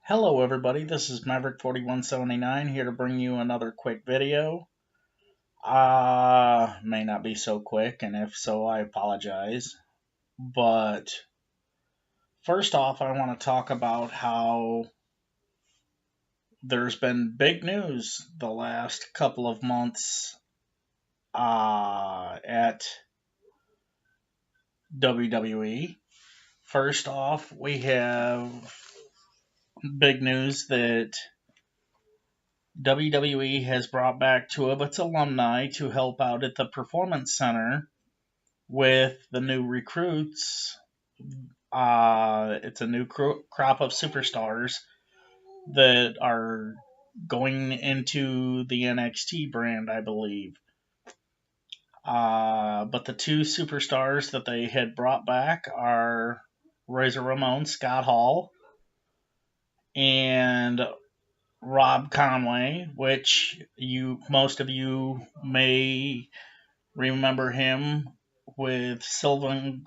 Hello everybody, this is Maverick4179 here to bring you another quick video. May not be so quick, and if so, I apologize. But first off, I want to talk about how there's been big news the last couple of months at WWE. First off, we have big news that WWE has brought back two of its alumni to help out at the Performance Center with the new recruits. It's a new crop of superstars that are going into the NXT brand, I believe. But the two superstars that they had brought back are Razor Ramon, Scott Hall, and Rob Conway, which most of you may remember him with Sylvain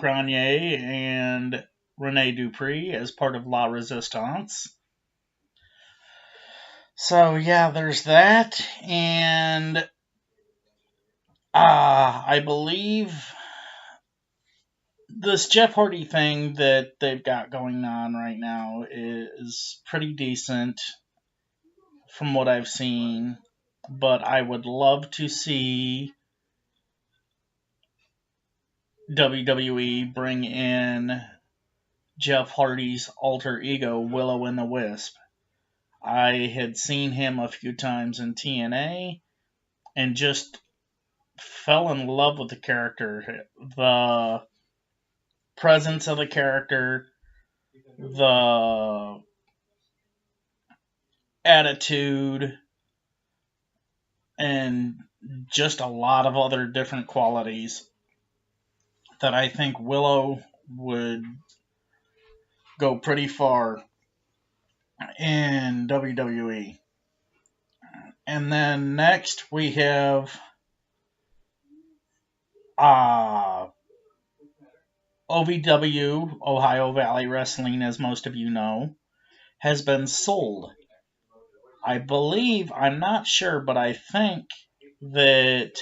Grenier and Rene Dupree as part of La Resistance. So yeah, there's that, and I believe this Jeff Hardy thing that they've got going on right now is pretty decent from what I've seen, but I would love to see WWE bring in Jeff Hardy's alter ego, Willow and the Wisp. I had seen him a few times in TNA and just fell in love with the character. The presence of the character, the attitude, and just a lot of other different qualities that I think Willow would go pretty far in WWE. And then next we have OVW, Ohio Valley Wrestling, as most of you know, has been sold. I believe, I'm not sure, but I think that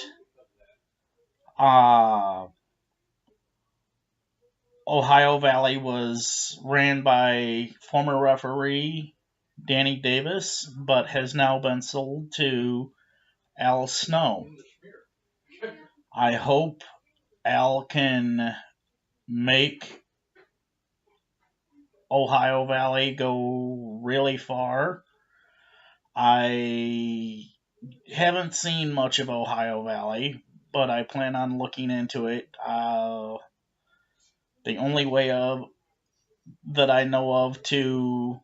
Ohio Valley was ran by former referee Danny Davis, but has now been sold to Al Snow. I hope Al can make Ohio Valley go really far. I haven't seen much of Ohio Valley, but I plan on looking into it. The only way that I know of to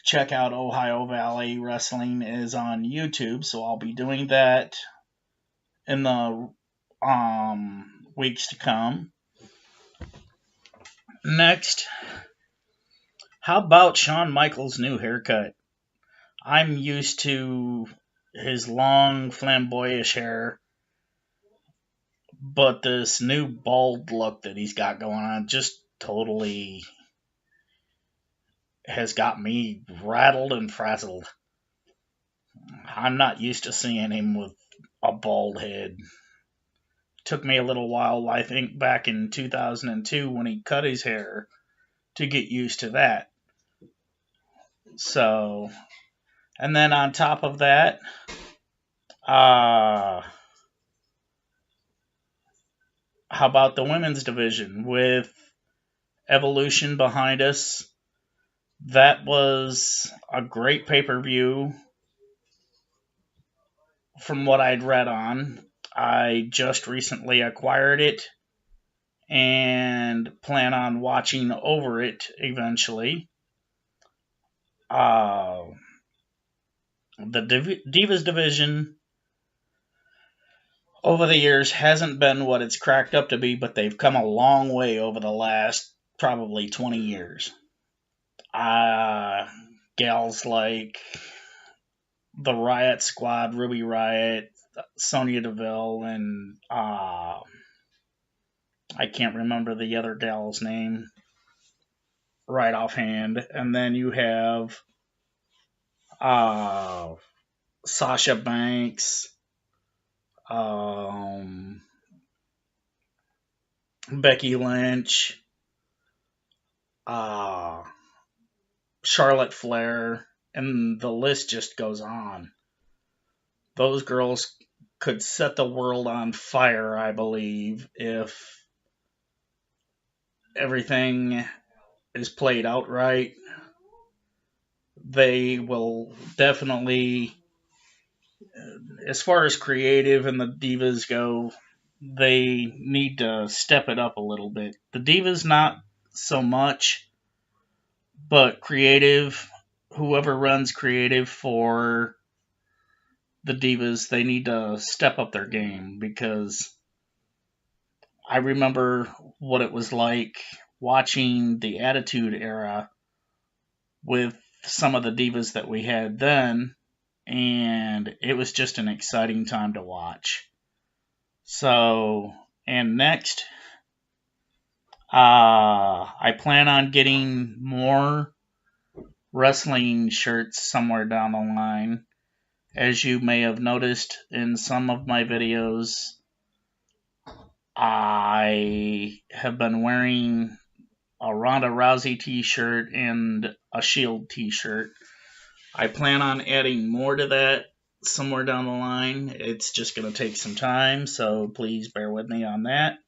check out Ohio Valley Wrestling is on YouTube, so I'll be doing that in the weeks to come. Next, how about Shawn Michaels' new haircut? I'm used to his long, flamboyant hair, but this new bald look that he's got going on just totally has got me rattled and frazzled. I'm not used to seeing him with a bald head. Took me a little while, I think back in 2002 when he cut his hair, to get used to that. So, and then on top of that, how about the women's division with Evolution behind us? That was a great pay-per-view from what I'd read on. I just recently acquired it and plan on watching over it eventually. The Divas division over the years hasn't been what it's cracked up to be, but they've come a long way over the last probably 20 years. Gals like the Riot Squad, Ruby Riot, Sonya Deville, and I can't remember the other gal's name. right offhand. And then you have Sasha Banks, um, Becky Lynch, uh, Charlotte Flair, and the list just goes on. Those girls could set the world on fire, I believe, if everything is played out right. They will definitely, as far as creative and the divas go, they need to step it up a little bit. The divas, not so much, but creative, whoever runs creative for the divas, they need to step up their game because I remember what it was like watching the Attitude Era with some of the divas that we had then, and it was just an exciting time to watch. So, and next, I plan on getting more wrestling shirts somewhere down the line. As you may have noticed in some of my videos, I have been wearing a Ronda Rousey t-shirt and a Shield t-shirt. I plan on adding more to that somewhere down the line. It's just going to take some time, so please bear with me on that.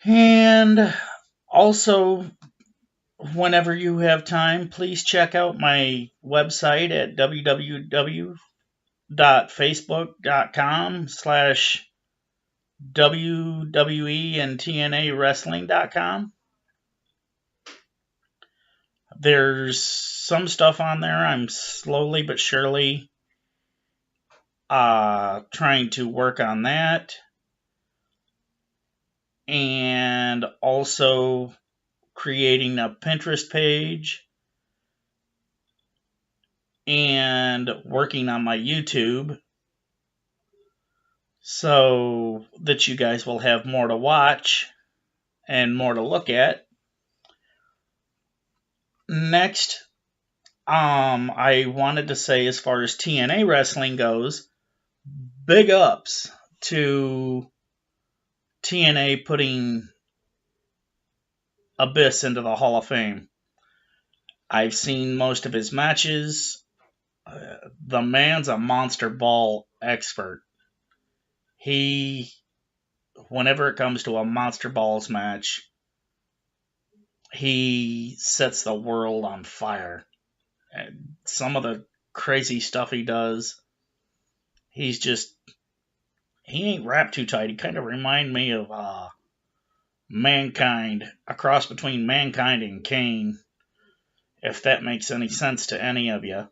And also, whenever you have time, please check out my website at www.facebook.com/WWE and TNA Wrestling.com. There's some stuff on there. I'm slowly but surely trying to work on that. And also creating a Pinterest page and working on my YouTube so that you guys will have more to watch and more to look at. Next, I wanted to say, as far as TNA wrestling goes, big ups to TNA putting Abyss into the Hall of Fame. I've seen most of his matches. The man's a monster ball expert. He, whenever it comes to a monster balls match, he sets the world on fire. And some of the crazy stuff he does, he ain't wrapped too tight. He kind of remind me of Mankind, a cross between Mankind and Kane, if that makes any sense to any of you.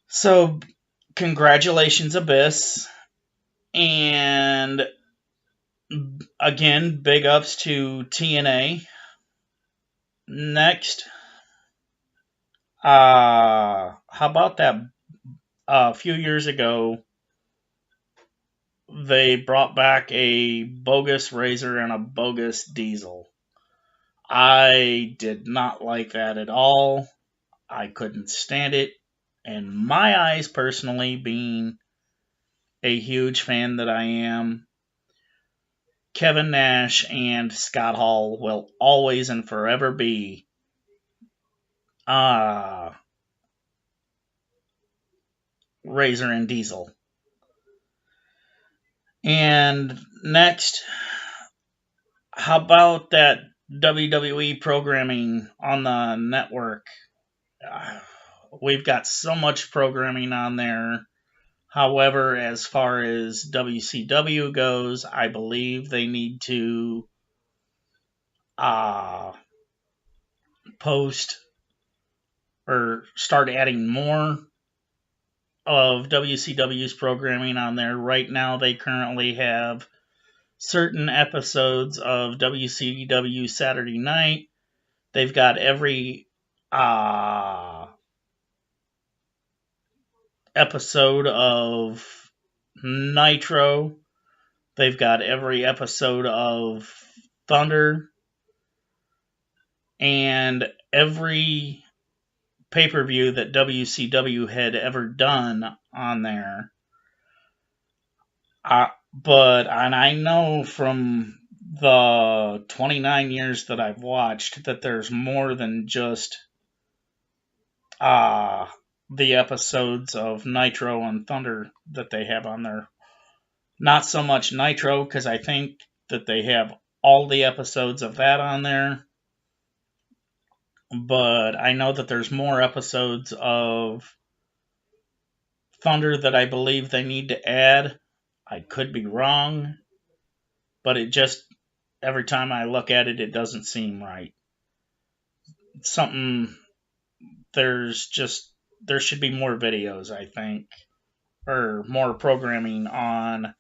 So, congratulations, Abyss. And again, big ups to TNA. Next, how about that? A few years ago, they brought back a bogus Razor and a bogus Diesel. I did not like that at all. I couldn't stand it. In my eyes, personally, being a huge fan that I am, Kevin Nash and Scott Hall will always and forever be Razor and Diesel. And next, how about that WWE programming on the network? We've got so much programming on there. However, as far as WCW goes, I believe they need to post or start adding more of WCW's programming on there. Right now, they currently have certain episodes of WCW Saturday Night. They've got every episode of Nitro. They've got every episode of Thunder. and every pay-per-view that WCW had ever done on there. And I know from the 29 years that I've watched that there's more than just the episodes of Nitro and Thunder that they have on there. Not so much Nitro, because I think that they have all the episodes of that on there. But I know that there's more episodes of Thunder that I believe they need to add. I could be wrong, but it just, every time I look at it, it doesn't seem right. Something, there should be more videos, I think, or more programming on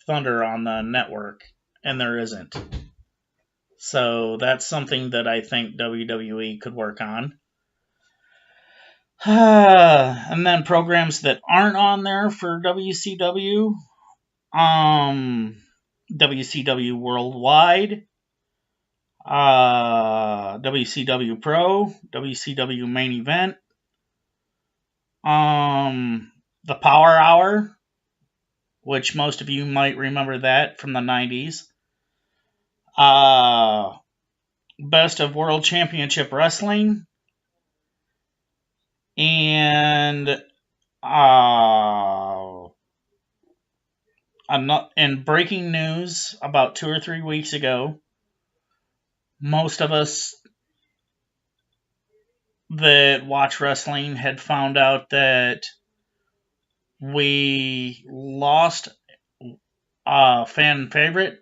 Thunder on the network, and there isn't. So that's something that I think WWE could work on. And then programs that aren't on there for WCW. WCW Worldwide, WCW Pro, WCW Main Event, the Power Hour, which most of you might remember that from the 90s. Best of World Championship Wrestling, and in breaking news about 2 or 3 weeks ago, most of us that watch wrestling had found out that we lost a fan favorite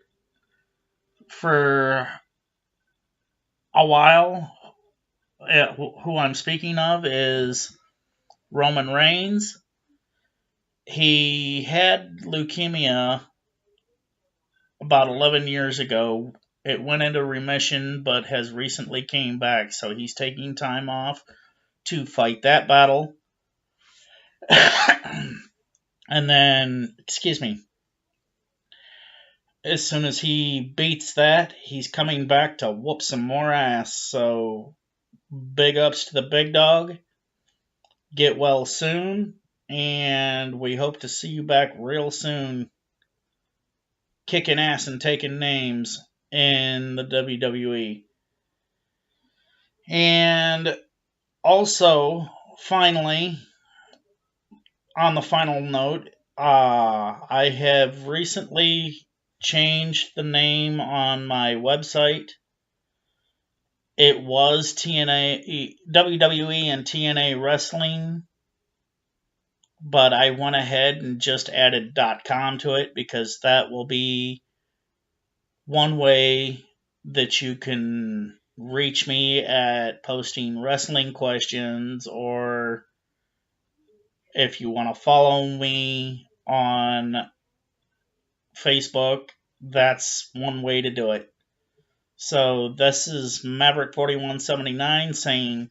for a while. Who I'm speaking of is Roman Reigns. He had leukemia about 11 years ago. It went into remission, but has recently came back, so he's taking time off to fight that battle. And then, as soon as he beats that, he's coming back to whoop some more ass. So, big ups to the big dog. Get well soon, and we hope to see you back real soon, kicking ass and taking names in the WWE. And also, finally, on the final note, I have recently changed the name on my website. It was WWE and TNA Wrestling, but I went ahead and just added .com to it because that will be one way that you can reach me at posting wrestling questions, or if you want to follow me on Facebook, that's one way to do it. So this is Maverick4179 saying,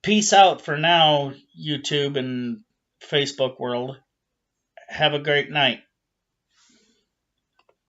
peace out for now, YouTube and Facebook world. Have a great night.